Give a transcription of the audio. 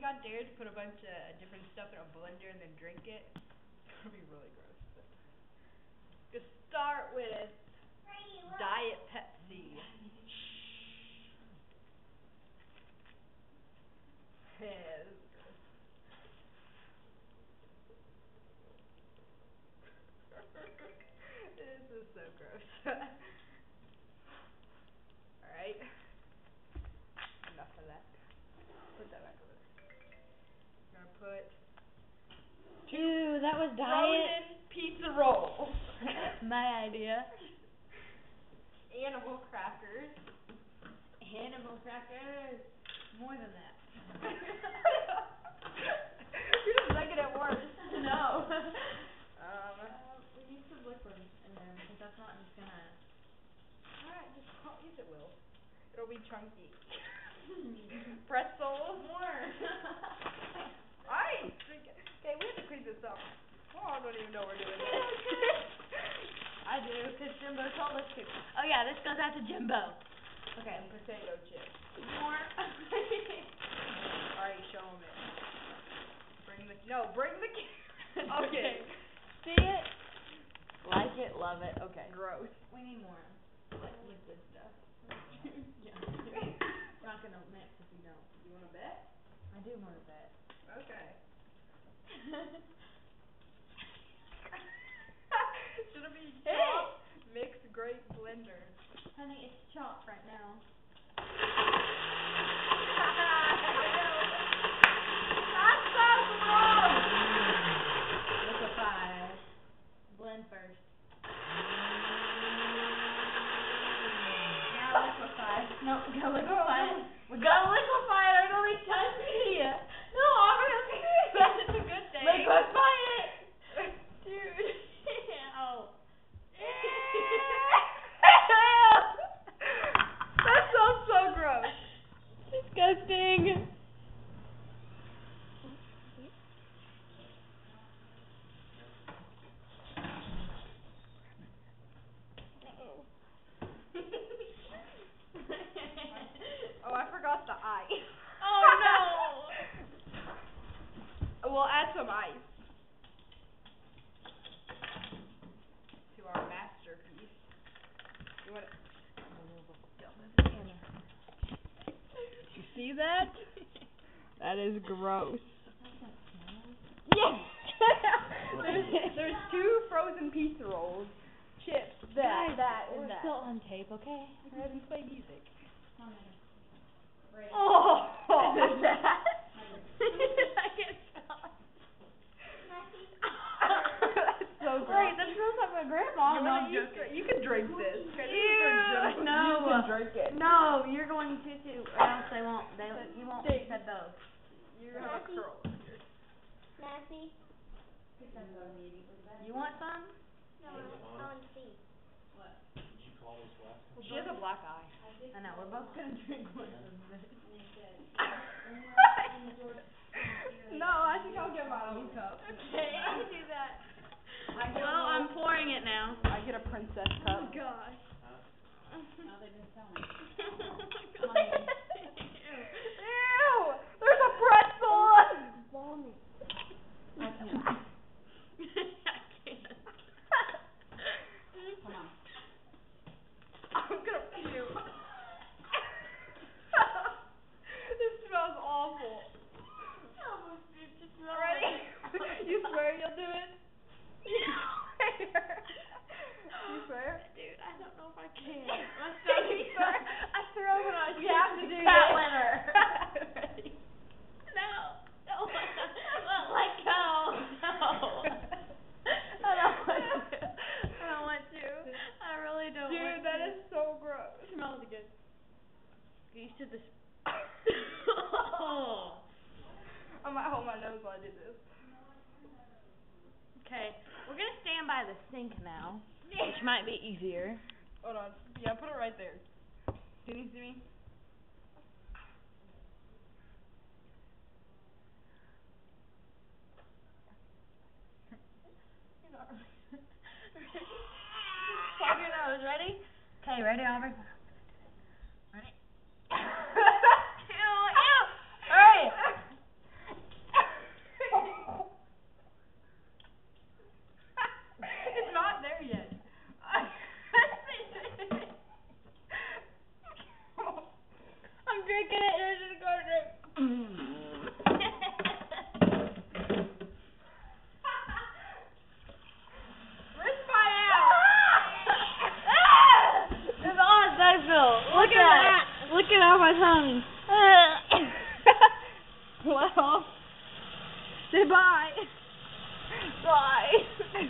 got dared to put a bunch of different stuff in a blender and then drink it, it's gonna be really gross. But to start with Diet Pepsi. Yeah, this is gross. This is so gross. Alright. Enough of that. Put that back over there. Gonna put Ew, that was diet. frozen pizza rolls. My idea. Animal crackers. Animal crackers. More than that. You're just making it worse. No. We need some liquid in there because that's not just gonna. Alright, just yes it will. It'll be chunky. Pretzels. More. Alright. Okay, we have to clean this up. Oh, I don't even know we're doing this. I do, because Jimbo told us to. Oh yeah, this goes out to Jimbo. Okay, and potato chips. More. Alright, show him it. Bring the camera. Okay. See it? Like it, love it. Okay. Gross. We need more. Liquid stuff. Yeah. We're not gonna mix if we don't. You wanna bet? I do want to bet. Okay. Should it be chopped, mixed grape blender? Honey, it's chopped right now. That's so gross! Liquefy. Blend first. Now liquefy. No, we gotta liquefy it. We gotta liquefy it or it'll be chunky. No, Aubrey, don't do that. It's a good thing. Liquefy it. Dude. Ow. That sounds so gross. Disgusting. Oh, I forgot the ice. Oh no. We'll add some ice to our masterpiece. You want it? You see that? That is gross. Yes. there's two frozen pizza rolls, chips, that, and We're that. still on tape, okay? Hurry up and play music. Right. Oh, that. I can't stop. That's so gross. Wait, that smells like my grandma. You No, wanna I'm eat joking. You can drink this. Okay, this is Ew, for Jim. no. You can drink it. No, you're going to too, or else they won't. You won't Stink. said those. You have a curl over here. Nancy? You want some? No, I want to see. She has a black eye. I know. We're both gonna drink one of this. No, I think I'll get my own cup. Okay, you do that. Well, I'm pouring it now. I get a princess cup. Oh gosh. Now they've been selling. Ew! There's a pretzel! Vomit. I can't. I can't. Come on. I'm gonna puke. This smells awful. Ready? You swear you'll do it? You swear? Dude, I don't know if I can. My stomach hurts. I throw when I We have to do fat this. winner. Ready? No. Let go. No. I don't want to. I don't want to. I really don't want to. Dude, that is so gross. It smells good. Get used to this. Oh. I might hold my nose while I do this. Okay, we're gonna stand by the sink now, which might be easier. Hold on. Yeah, put it right there. Can you see me? Plug your nose. Ready? Okay, ready, Aubrey? Ready? Ew, ew! Hurry! Look it out my tongue. Well, say bye. Bye.